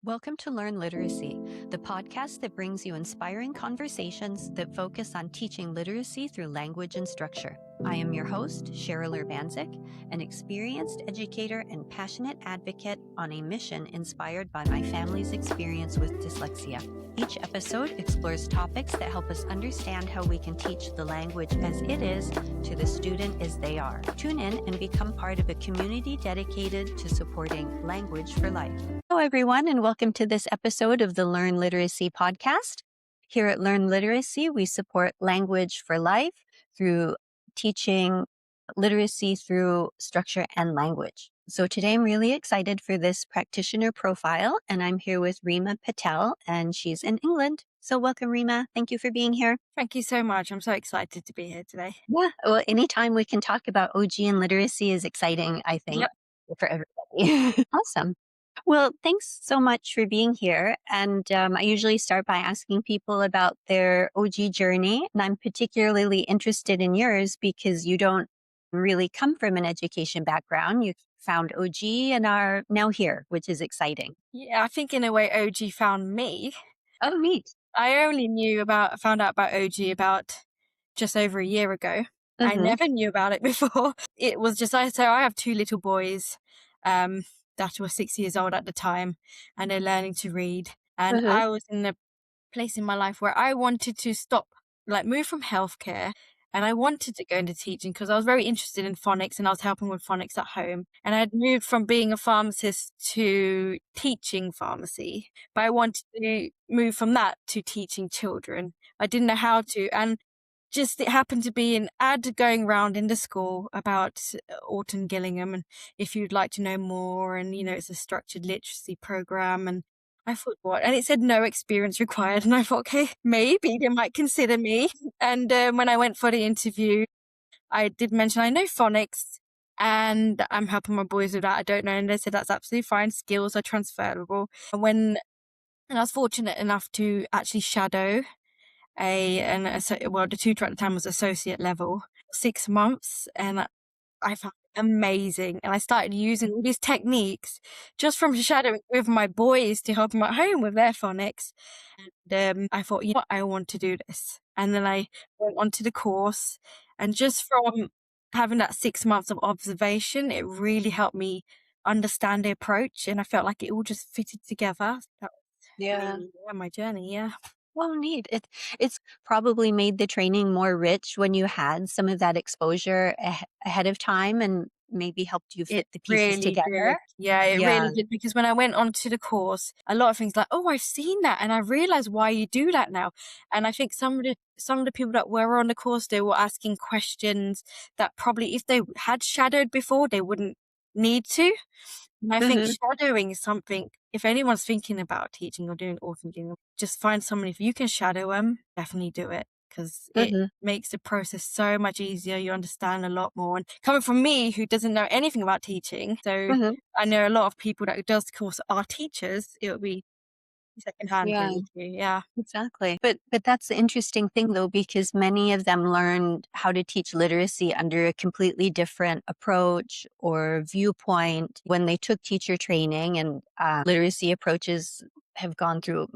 Welcome to Learn Literacy, the podcast that brings you inspiring conversations that focus on teaching literacy through language and structure. I am your host, Cheryl Urbanzik, an experienced educator and passionate advocate on a mission inspired by my family's experience with dyslexia. Each episode explores topics that help us understand how we can teach the language as it is to the student as they are. Tune in and become part of a community dedicated to supporting language for life. Hello, everyone, and welcome to this episode of the Learn Literacy podcast. Here at Learn Literacy, we support language for life through teaching literacy through structure and language. So today I'm really excited for this practitioner profile, and I'm here with Rima Patel, and she's in England. So welcome, Rima. Thank you for being here. Thank you so much. I'm so excited to be here today. Yeah, well, anytime we can talk about OG and literacy is exciting, I think, for everybody. Awesome. Well, thanks so much for being here. And I usually start by asking people about their OG journey. And I'm particularly interested in yours because you don't really come from an education background. You found OG and are now here, which is exciting. Yeah, I think in a way OG found me. Oh, neat. I only found out about OG about just over a year ago. I never knew about it before. It was just, I have two little boys that were 6 years old at the time, and they're learning to read. And I was in a place in my life where I wanted to move from healthcare. And I wanted to go into teaching because I was very interested in phonics and I was helping with phonics at home. And I had moved from being a pharmacist to teaching pharmacy, but I wanted to move from that to teaching children. I didn't know how to. And just it happened to be an ad going around in the school about Orton Gillingham and if you'd like to know more. And, it's a structured literacy program. And I thought, what? And it said no experience required. And I thought, okay, maybe they might consider me. And when I went for the interview, I did mention I know phonics and I'm helping my boys with that. I don't know. And they said that's absolutely fine. Skills are transferable. And I was fortunate enough to actually shadow the tutor at the time was associate level, 6 months. And I found it amazing. And I started using all these techniques just from shadowing with my boys to help them at home with their phonics. And I thought, you know what, I want to do this. And then I went onto the course. And just from having that 6 months of observation, it really helped me understand the approach. And I felt like it all just fitted together. That was my journey, yeah. Well, neat. It's probably made the training more rich when you had some of that exposure ahead of time and maybe helped you fit the pieces really together. Did. Yeah, it really did. Because when I went onto the course, a lot of things like, oh, I've seen that. And I realized why you do that now. And I think some of the people that were on the course, they were asking questions that probably if they had shadowed before, they wouldn't need to. And I think shadowing is something, if anyone's thinking about teaching or doing Orton Gillingham, just find someone, if you can shadow them, definitely do it. Because it makes the process so much easier. You understand a lot more. And coming from me, who doesn't know anything about teaching, so I know a lot of people that does the course are teachers. It would be secondhand. Yeah, exactly. But that's the interesting thing, though, because many of them learned how to teach literacy under a completely different approach or viewpoint when they took teacher training, and literacy approaches have gone through,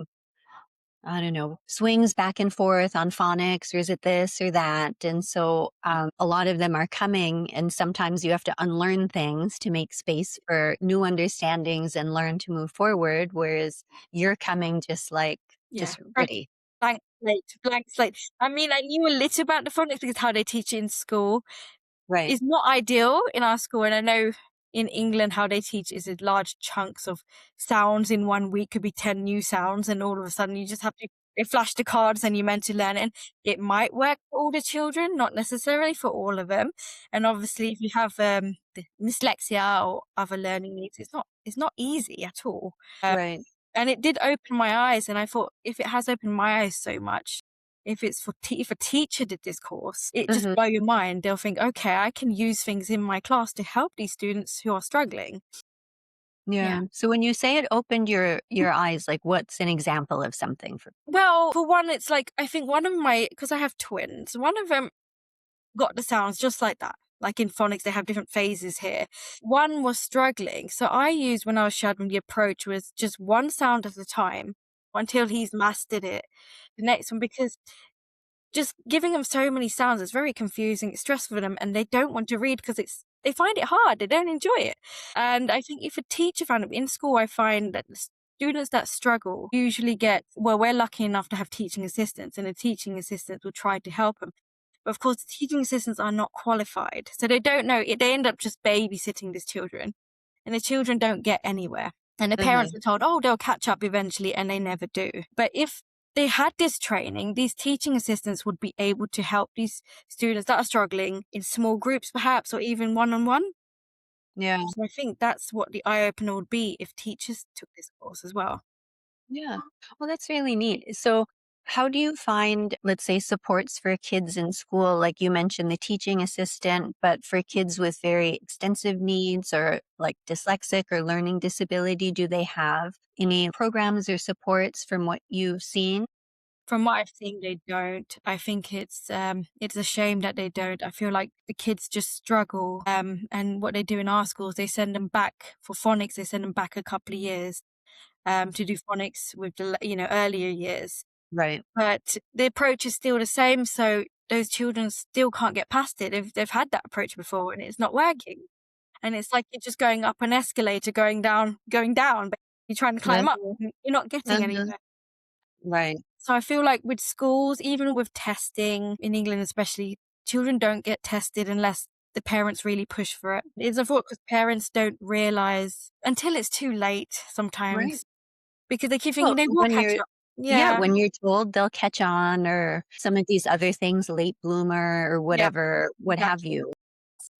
I don't know, swings back and forth on phonics, or is it this or that? And so a lot of them are coming, and sometimes you have to unlearn things to make space for new understandings and learn to move forward, whereas you're coming just ready. Blank slate. I mean, I knew a little about the phonics because how they teach it in school. Right. It's not ideal in our school, and I know in England, how they teach is in large chunks of sounds in 1 week, could be 10 new sounds, and all of a sudden you just have to, they flash the cards and you're meant to learn it. And it might work for all the children, not necessarily for all of them. And obviously if you have the dyslexia or other learning needs, it's not easy at all. Right. And it did open my eyes, and I thought, if it has opened my eyes so much, if it's if a teacher did this course, it just blow your mind. They'll think, okay, I can use things in my class to help these students who are struggling. Yeah. So when you say it opened your eyes, like what's an example of something? Well, for one, it's like, I think because I have twins, one of them got the sounds just like that. like in phonics, they have different phases here. One was struggling. So I used, when I was shadowing, the approach was just one sound at a time until he's mastered it. The next one, because just giving them so many sounds is very confusing, it's stressful for them, and they don't want to read because they find it hard, they don't enjoy it. And I think if a teacher found it in school, I find that the students that struggle usually get, well, we're lucky enough to have teaching assistants, and the teaching assistants will try to help them. But of course, the teaching assistants are not qualified, so they don't know it. They end up just babysitting these children, and the children don't get anywhere. And the parents are told, oh, they'll catch up eventually, and they never do. But if they had this training, these teaching assistants would be able to help these students that are struggling in small groups, perhaps, or even one-on-one. Yeah. So I think that's what the eye-opener would be if teachers took this course as well. Yeah. Well, that's really neat. So, how do you find, let's say, supports for kids in school? Like you mentioned, the teaching assistant, but for kids with very extensive needs or like dyslexic or learning disability, do they have any programs or supports from what you've seen? From what I've seen, they don't. I think it's a shame that they don't. I feel like the kids just struggle. And what they do in our schools, they send them back for phonics. They send them back a couple of years to do phonics with the earlier years. Right. But the approach is still the same, so those children still can't get past it. They've had that approach before and it's not working. And it's like you're just going up an escalator, going down, but you're trying to climb up. Mhm. And you're not getting Mhm. anywhere. Right. So I feel like with schools, even with testing in England especially, children don't get tested unless the parents really push for it. It's a fault because parents don't realise until it's too late Right. sometimes, because they keep thinking Well, they will when catch you're up. yeah, Yeah, when you're told they'll catch on or some of these other things, late bloomer or yeah, whatever, what have exactly.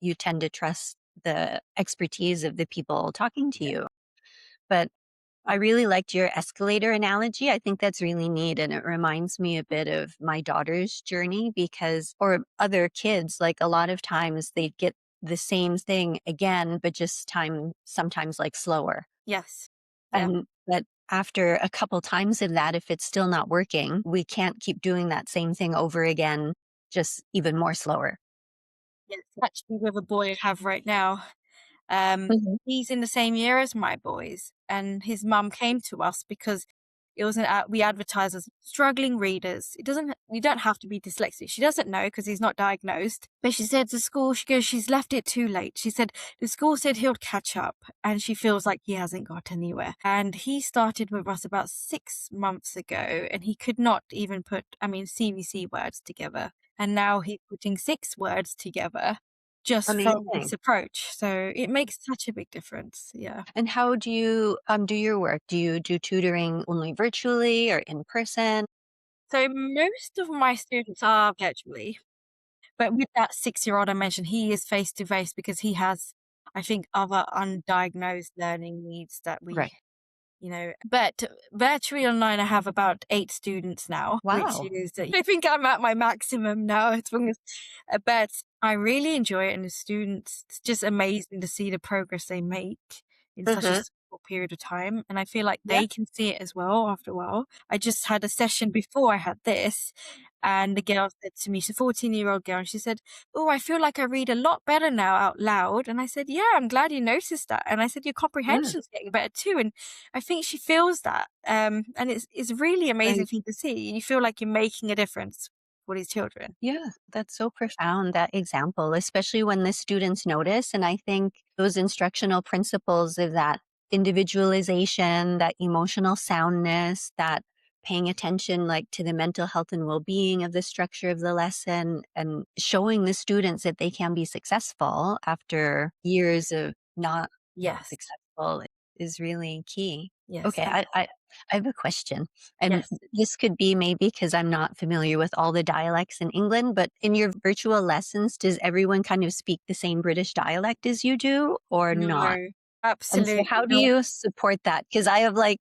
you tend to trust the expertise of the people talking to Yeah. you. But I really liked your escalator analogy. I think that's really neat. And it reminds me a bit of my daughter's journey because, or other kids, like a lot of times they get the same thing again, but just sometimes like slower. Yes. Yeah. And but after a couple times of that, if it's still not working, we can't keep doing that same thing over again, just even more slower. Yes. Actually, with a boy I have right now, Mhm. he's in the same year as my boys, and his mum came to us because it was an ad we advertise as struggling readers. It doesn't You don't have to be dyslexic. She doesn't know because he's not diagnosed. But she said to school, she goes, she's left it too late. She said the school said he'll catch up, and she feels like he hasn't got anywhere. And he started with us about 6 months ago, and he could not even put, CVC words together. And now he's putting 6 words together just from this Amazing. approach. So it makes such a big difference. Yeah. And how do you do your work? Do you do tutoring only virtually or in person? So most of my students are virtually, but with that 6-year-old I mentioned, he is face to face because he has, I think, other undiagnosed learning needs that Right. but virtually online, I have about 8 students now, which Wow. is, I think I'm at my maximum now. But I really enjoy it, and the students, it's just amazing to see the progress they make in such a Mhm. short period of time, and I feel like Yeah. they can see it as well after a while. I just had a session before I had this, and the girl said to me, she's a 14-year-old girl, and she said, "Oh, I feel like I read a lot better now out loud." And I said, "Yeah, I'm glad you noticed that." And I said, "Your Yeah. comprehension's getting better too." And I think she feels that. And it's really amazing Right. thing to see. You feel like you're making a difference for these children. Yeah, that's so profound, that example, especially when the students notice. And I think those instructional principles of that individualization, that emotional soundness, that paying attention like to the mental health and well-being of the structure of the lesson and showing the students that they can be successful after years of not Yes. successful is really key. Yes. Okay, I have a question. And Yes. this could be maybe because I'm not familiar with all the dialects in England, but in your virtual lessons, does everyone kind of speak the same British dialect as you do or not? No, And so absolutely how do not. you support that? Because I have like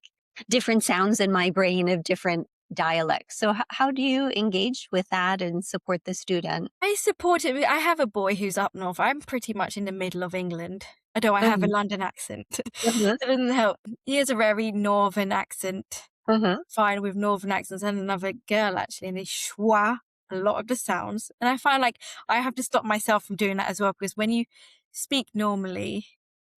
different sounds in my brain of different dialects. So how do you engage with that and support the student? I support it. I have a boy who's up north. I'm pretty much in the middle of England, although I have a Mhm, London accent. mhm, That doesn't help. He has a very northern accent. mhm. Fine with northern accents, and another girl actually in the schwa. a lot of the sounds. And I find like I have to stop myself from doing that as well, because when you speak normally,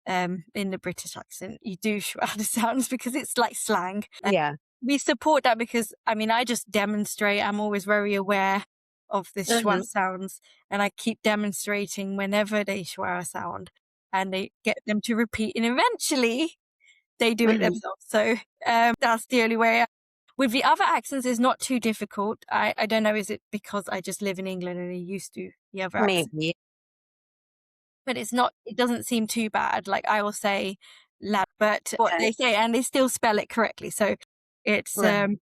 in the British accent, you do schwa the sounds because it's like slang. Yeah. We support that because, I mean, I just demonstrate. I'm always very aware of the schwa sounds, and I keep demonstrating whenever they schwa a sound, and they get them to repeat, and eventually they do it themselves. So that's the only way. With the other accents, it's not too difficult. I don't know, is it because I just live in England and I'm used to the other accents? Maybe. But it's not, it doesn't seem too bad. Like I will say lad, but what Okay. they say, and they still spell it correctly. So it's, Right.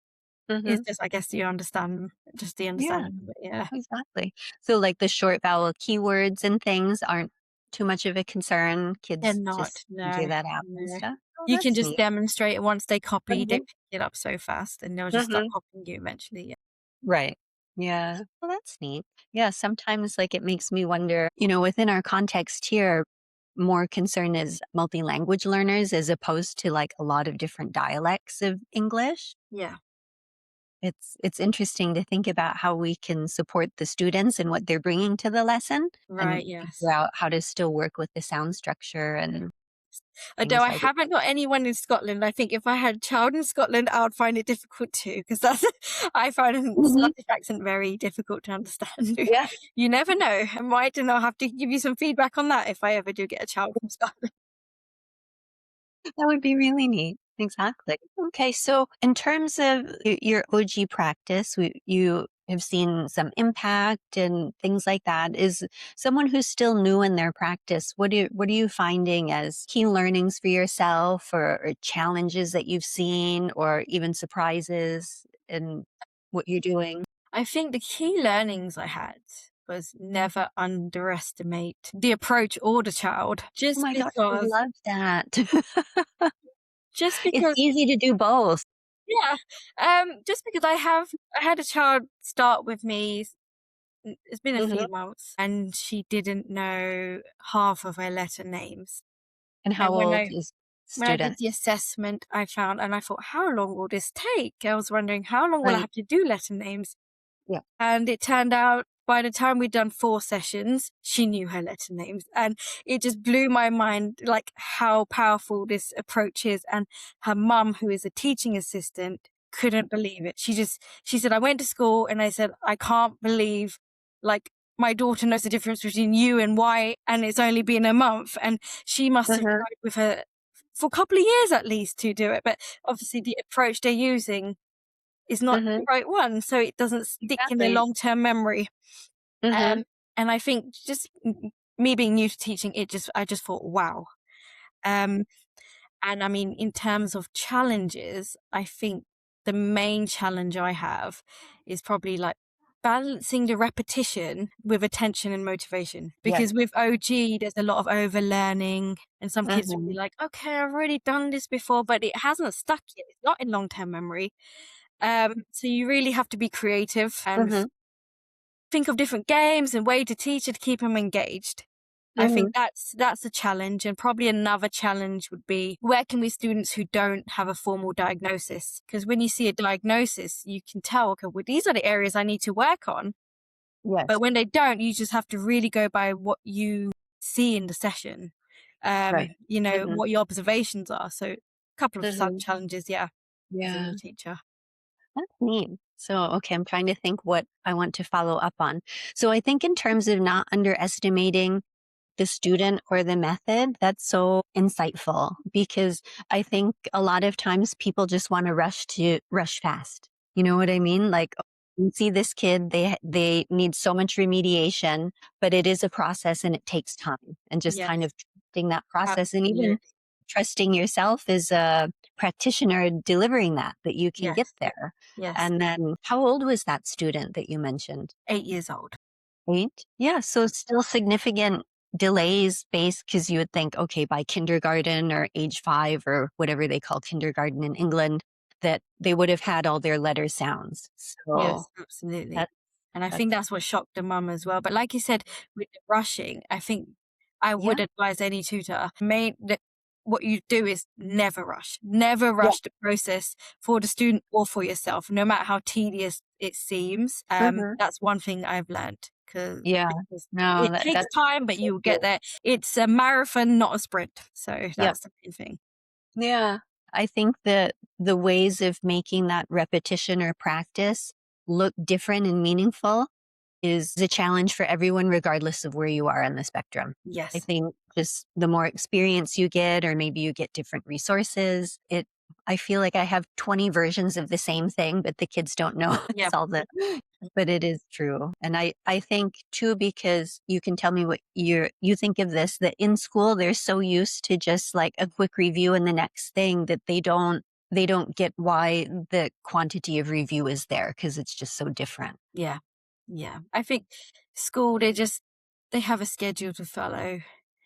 it's just, I guess you understand, just the Yeah, understanding of it. Yeah. exactly. So, like, the short vowel keywords and things aren't too much of a concern. They're Kids not, just figure no, that out and no. stuff. Oh, You can that's just neat. demonstrate it. Once they copy, they Mhm, pick it up so fast and they'll just start mhm. copying you eventually. Yeah. Right. Yeah. Well, that's neat. Yeah, sometimes, like, it makes me wonder, within our context here, more concern is multi-language learners as opposed to, like, a lot of different dialects of English. Yeah. It's interesting to think about how we can support the students and what they're bringing to the lesson and Right. figure Yes. out how to still work with the sound structure and Although things I like that. haven't got anyone in Scotland, I think if I had a child in Scotland, I would find it difficult too, because that's I find a Mhm. Scottish accent very difficult to understand. Yeah, You never know. I might, and I'll have to give you some feedback on that if I ever do get a child from Scotland. that would be really neat. Exactly. Okay, so in terms of your OG practice, you have seen some impact and things like that. Is someone who's still new in their practice, what are you finding as key learnings for yourself or challenges that you've seen or even surprises in what you're doing? I think the key learnings I had was never underestimate the approach or the child. Oh my gosh, I love that. Just It's because easy to do both. yeah, just because I had a child start with me. It's been a Mhm. few months, and she didn't know half of her letter names. And And how old is when I did student? the assessment, I found, and I thought, how long will this take? I was wondering, how long will I Right. have to do letter names? Yeah. And it turned out by the time we'd done 4 sessions, she knew her letter names. And it just blew my mind, like how powerful this approach is. And her mum, who is a teaching assistant, couldn't believe it. She said, I went to school and I said, I can't believe, like, my daughter knows the difference between you and Y, and it's only been a month. And she must have Mhm, tried with her for a couple of years at least to do it. But obviously, the approach they're using is not the mhm. right one, so it doesn't stick in their Exactly. long-term memory. Mhm. Um, and I think just me being new to teaching, I just thought, wow. Um, and I mean, in terms of challenges, I think the main challenge I have is probably like balancing the repetition with attention and motivation. Yes. Because with OG, there's a lot of overlearning, and some kids will be Mhm, like, okay, I've already done this before, but it hasn't stuck yet. It's not in long-term memory. So you really have to be creative and mhm, think of different games and way to teach it to keep them engaged. I think mhm. that's a challenge, and probably another challenge would be working with students who don't have a formal diagnosis. Because when you see a diagnosis, you can tell, okay, well, these are the areas I need to work on. Yes. But when they don't, you just have to really go by what you see in the session. Right. Mhm, What your observations are. So a couple of mhm. challenges, yeah, as a Yeah, new teacher. that's neat. So, okay, I'm trying to think what I want to follow up on. So, I think in terms of not underestimating the student or the method, that's so insightful because I think a lot of times people just want to rush fast. You know what I mean? Like, "Oh, you see this kid, they need so much remediation, but it is a process and it takes time." And just kind Yes, of trusting that process and absolutely. even trusting yourself as a practitioner delivering that you can get Yes, there. yes. And then how old was that student that you mentioned? 8 years old. 8? Yeah, so still significant delays based because you would think, okay, by kindergarten or age 5 or whatever they call kindergarten in England, that they would have had all their letter sounds. So Yes, absolutely. that And I think that's that's what shocked the mum as well. But like you said, with the rushing, I think I yeah, would advise any tutor, what you do is never rush the process for the student or for yourself, no matter how tedious it seems. That's one thing I've learned because Yeah. No, it takes that's time, but so you will true. get there. It's a marathon, not a sprint. So Yep. that's the main thing. Yeah. I think that the ways of making that repetition or practice look different and meaningful is a challenge for everyone, regardless of where you are on the spectrum. I Yes. think just the more experience you get, or maybe you get different resources, I feel like I have 20 versions of the same thing, but the kids don't know Yeah. it's all but it is true. And I think too, because you can tell me what you think of this, that in school, they're so used to just like a quick review and the next thing that they don't get why the quantity of review is there because it's just so different. Yeah. Yeah. I think school, they have a schedule to follow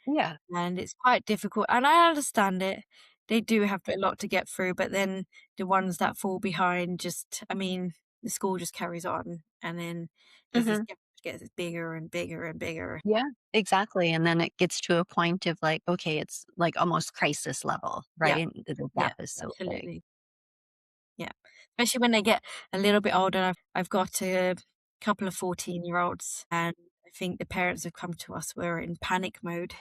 Yeah. and it's quite difficult. And I understand it. They do have a lot to get through, but then the ones that fall behind the school just carries on and then there's this Hmm. gap gets bigger and bigger and bigger. Yeah, exactly. And then it gets to a point of like, okay, it's like almost crisis level, Yeah. right? The Yeah. gap is so big. Absolutely. Yeah. Especially when they get a little bit older. I've got a couple of 14-year-olds, and I think the parents have come to us, we're in panic mode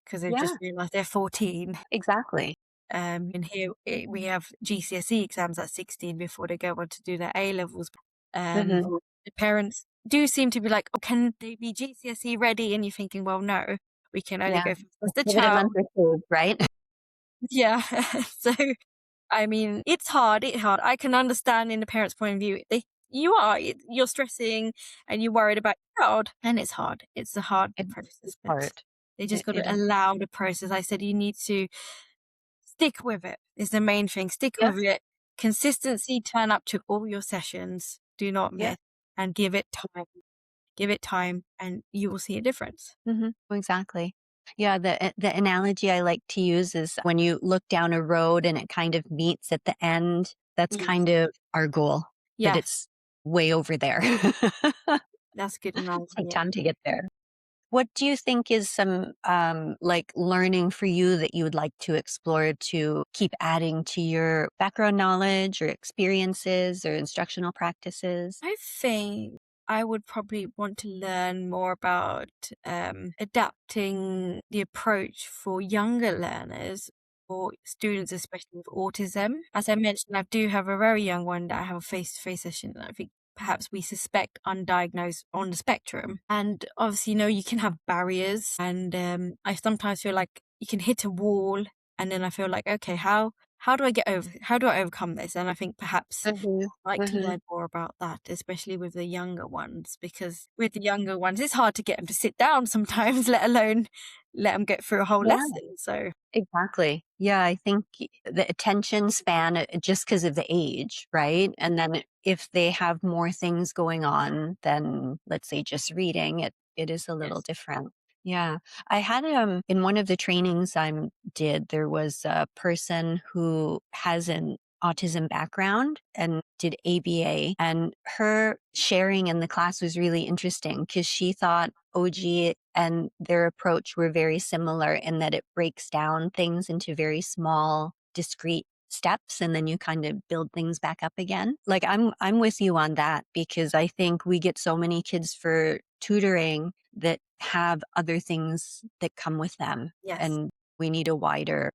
because they've Yeah, just realized they're 14. exactly. And here we have GCSE exams at 16 before they go on to do their A levels. Hmm. The parents do seem to be like, "Oh, can they be GCSE ready?" And you're thinking, "Well, no, we can only Yeah. go for the Give it a child." month or two, right? Yeah. So it's hard. It's hard. I can understand in the parent's point of view. You're stressing and you're worried about your child, and it's hard. It's a hard It's process, but hard. they just got It to is. allow the process. I said you need to stick with it. Is the main thing. Stick Yeah. with it. Consistency. Turn up to all your sessions. Do not Yeah. miss, and give it time. Give it time, and you will see a difference. Exactly. Yeah, the analogy I like to use is when you look down a road and it kind of meets at the end, that's Yes. kind of our goal, but Yes, it's way over there. that's a good analogy. Take Yeah. time to get there. What do you think is some like learning for you that you would like to explore to keep adding to your background knowledge or experiences or instructional practices? I think I would probably want to learn more about adapting the approach for younger learners or students, especially with autism. As I mentioned, I do have a very young one that I have a face-to-face session. And I think perhaps we suspect undiagnosed on the spectrum. And obviously, you can have barriers. And I sometimes feel like you can hit a wall. And then I feel like, okay, how do I get over? How do I overcome this? And I think perhaps Hmm. like to Hmm. learn more about that, especially with the younger ones, because with the younger ones, it's hard to get them to sit down sometimes, let alone let them get through a whole Yeah. lesson. So, Exactly. Yeah, I think the attention span, just because of the age, right? And then if they have more things going on than, let's say, just reading, it is a little yes. different. Yeah. I had in one of the trainings I did, there was a person who has an autism background and did ABA, and her sharing in the class was really interesting because she thought OG and their approach were very similar in that it breaks down things into very small, discrete steps and then you kind of build things back up again. Like I'm with you on that because I think we get so many kids for tutoring that have other things that come with them Yes. and we need a wider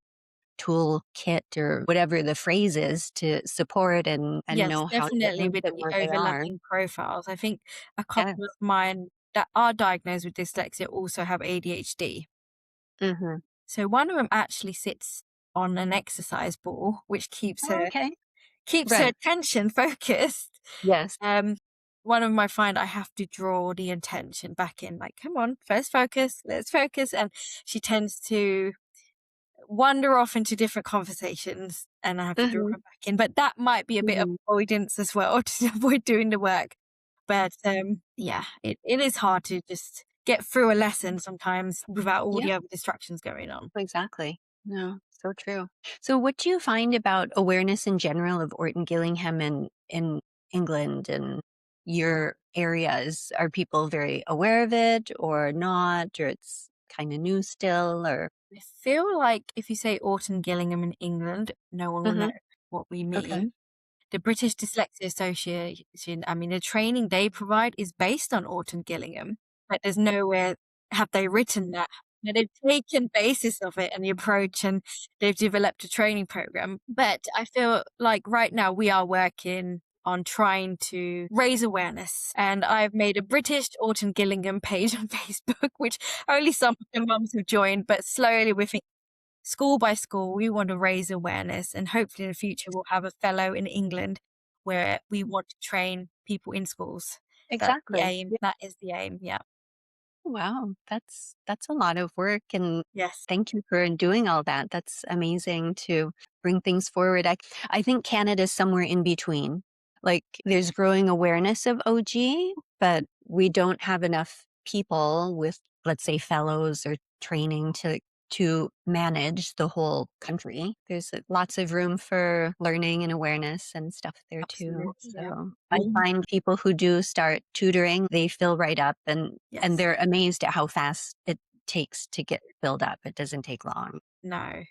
toolkit or whatever the phrase is to support and Yes, know how to definitely meet with them the where they are. overlapping profiles. I think a couple of Yes. mine that are diagnosed with dyslexia also have ADHD. Hmm. So one of them actually sits on an exercise ball, which Oh, okay. keeps her Right. attention focused. Yes. Um, one of them I find I have to draw the intention back in, like, come on, first focus, let's focus. And she tends to wander off into different conversations and I have to draw Hmm. her back in. But that might be a bit of Hmm. avoidance as well to avoid doing the work. But yeah, it is hard to just get through a lesson sometimes without all Yeah, the other distractions going on. exactly. No, so true. So what do you find about awareness in general of Orton Gillingham in England and your areas? Are people very aware of it or not? Or it's kind of new still or? I feel like if you say Orton Gillingham in England, no one will know what we Okay. mean. The British Dyslexia Association, I mean, the training they provide is based on Orton Gillingham, but there's nowhere have they written that. Now, they've taken basis of it and the approach, and they've developed a training program. But I feel like right now we are working on trying to raise awareness. And I've made a British Orton Gillingham page on Facebook, which only some of the mums have joined, but slowly we're thinking school by school, we want to raise awareness, and hopefully in the future we'll have a fellow in England where we want to train people in schools. That's the Exactly. aim. That is the aim. Yeah. Wow, that's a lot of work, and Yes. thank you for doing all that. That's amazing to bring things forward. I think Canada's somewhere in between. Like there's growing awareness of OG, but we don't have enough people with, let's say, fellows or training to manage the whole country. There's lots of room for learning and awareness and stuff there too. Absolutely. Yeah. So I find people who do start tutoring, they fill right up, and Yes. they're amazed at how fast it takes to get filled up. It doesn't take long. No.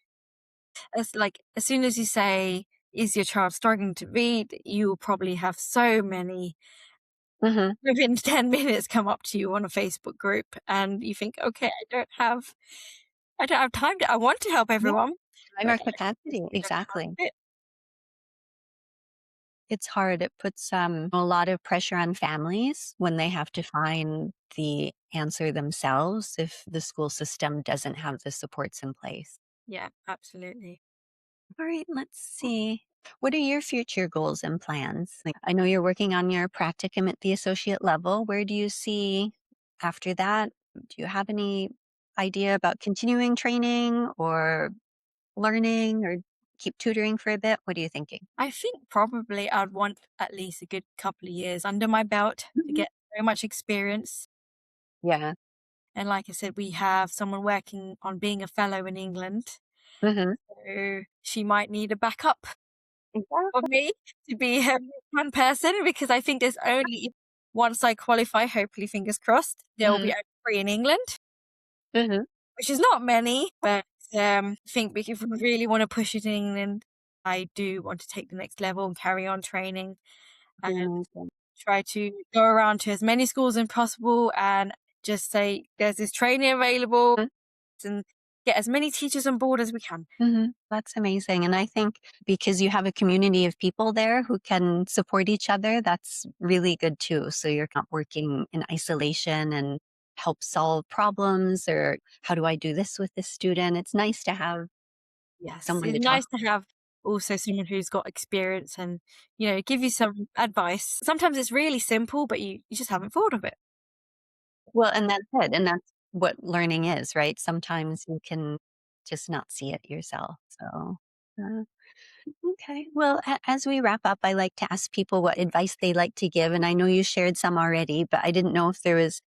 It's like as soon as you say, is your child struggling to read, you will probably have so many Hmm. within 10 minutes come up to you on a Facebook group, and you think, okay, I don't have time I want to help Yeah, everyone, time but or capacity. I don't have Exactly. it. It's hard. It puts a lot of pressure on families when they have to find the answer themselves if the school system doesn't have the supports in place. Yeah, absolutely. All right, let's see. What are your future goals and plans? Like, I know you're working on your practicum at the associate level. Where do you see after that? Do you have any idea about continuing training or learning or keep tutoring for a bit? What are you thinking? I think probably I'd want at least a good couple of years under my belt to Mhm. get very much experience. Yeah. And like I said, we have someone working on being a fellow in England. Hmm. So she might need a backup of Exactly. me to be one person, because I think there's only once I qualify, hopefully, fingers crossed, there will be Hmm. only 3 in England, Hmm. which is not many, but I think if we really want to push it in England, I do want to take the next level and carry on training and Amazing. try to go around to as many schools as possible and just say, there's this training available, and get as many teachers on board as we can. That's amazing. And I think because you have a community of people there who can support each other, that's really good too. So you're not working in isolation and help solve problems or how do I do this with this student? It's nice to have Yes, someone it's to talk. nice to have also someone who's got experience and, give you some advice. Sometimes it's really simple, but you just haven't thought of it. Well, and that's it. And that's what learning is, right? Sometimes you can just not see it yourself. So, uh, okay. Well, as we wrap up, I like to ask people what advice they like to give. And I know you shared some already, but I didn't know if there was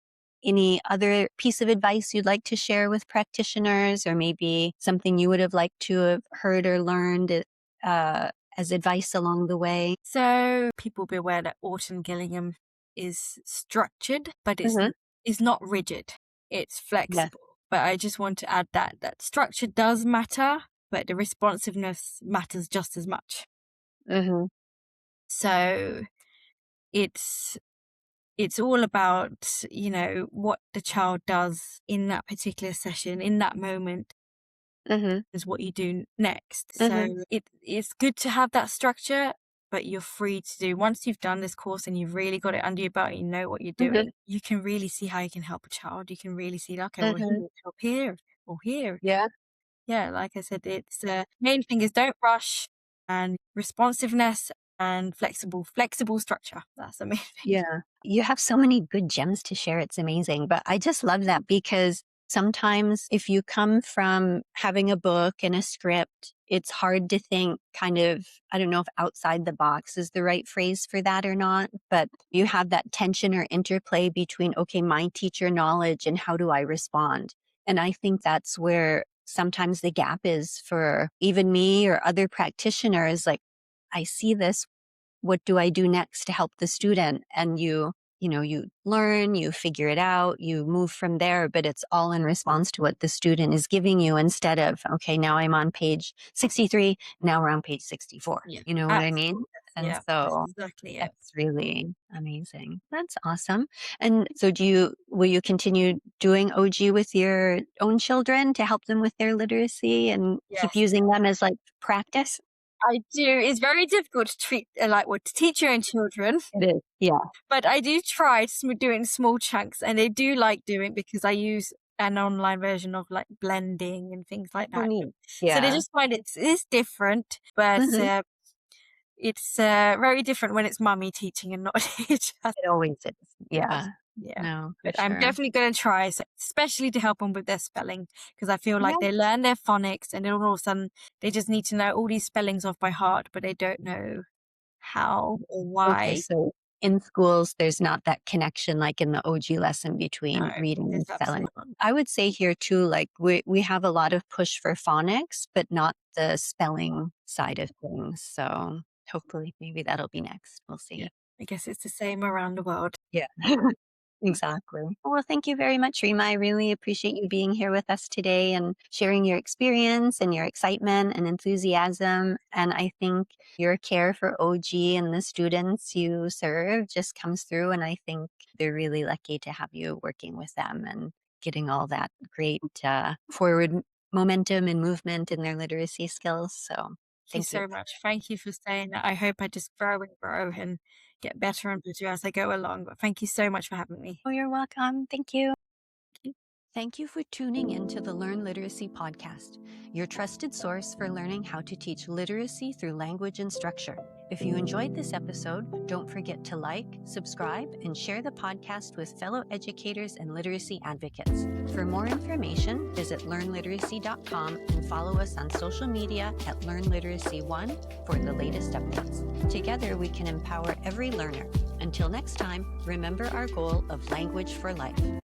any other piece of advice you'd like to share with practitioners, or maybe something you would have liked to have heard or learned as advice along the way. So people be aware that Orton Gillingham is structured, but Hmm. it's not rigid. It's Yes. flexible. But I just want to add that structure does matter, but the responsiveness matters just as much. Hmm. So it's it's all about, what the child does in that particular session, in that moment, Hmm. is what you do next. Hmm. So it's good to have that structure, but you're free to do once you've done this course and you've really got it under your belt and you know what you're Hmm. doing, you can really see how you can help a child. You can really see, okay, well, Hmm. here, help here or here. Yeah. Yeah, like I said, it's main thing is don't rush, and responsiveness and flexible structure. That's the main thing. Yeah. You have so many good gems to share. It's amazing. But I just love that because sometimes if you come from having a book and a script, it's hard to think kind of, I don't know if outside the box is the right phrase for that or not, but you have that tension or interplay between, okay, my teacher knowledge and how do I respond? And I think that's where sometimes the gap is for even me or other practitioners. Like, I see this, what do I do next to help the student? And you you learn, you figure it out, you move from there, but it's all in response to what the student is giving you instead of, okay, now I'm on page 63, now we're on page 64. Yeah. You know what I mean? And Yeah, that's so exactly it. that's really amazing. That's awesome. And so will you continue doing OG with your own children to help them with their literacy and keep Yes, using them as like practice? I do. It's very difficult to to teach your own children, It is. Yeah. but I do try to do it in small chunks, and they do like doing it because I use an online version of like blending and things like Oh, that. neat. So they Yeah. just find it's different, but Mhm. it's very different when it's mummy teaching and not a teacher. It always is. Yeah, Yeah. yeah. No, for But I'm sure. definitely going to try, especially to help them with their spelling, because I feel like Yeah. they learn their phonics and then all of a sudden they just need to know all these spellings off by heart, but they don't know how or Okay. why. So in schools, there's not that connection like in the OG lesson No, between reading and there's spelling. absolutely not. I would say here too, like we have a lot of push for phonics, but not the spelling side of things. So hopefully maybe that'll be next. We'll Yeah, see. I guess it's the same around the world. Yeah. Exactly. Well, thank you very much, Rima. I really appreciate you being here with us today and sharing your experience and your excitement and enthusiasm. And I think your care for OG and the students you serve just comes through. And I think they're really lucky to have you working with them and getting all that great forward momentum and movement in their literacy skills. So Thank you thank you. so much. Thank you for saying that. I hope I just grow and grow and get better and better as I go along. But thank you so much for having me. Oh, you're welcome. Thank you. Thank you for tuning in to the Learn Literacy podcast, your trusted source for learning how to teach literacy through language and structure. If you enjoyed this episode, don't forget to like, subscribe, and share the podcast with fellow educators and literacy advocates. For more information, visit learnliteracy.com and follow us on social media at LearnLiteracy1 for the latest updates. Together, we can empower every learner. Until next time, remember our goal of language for life.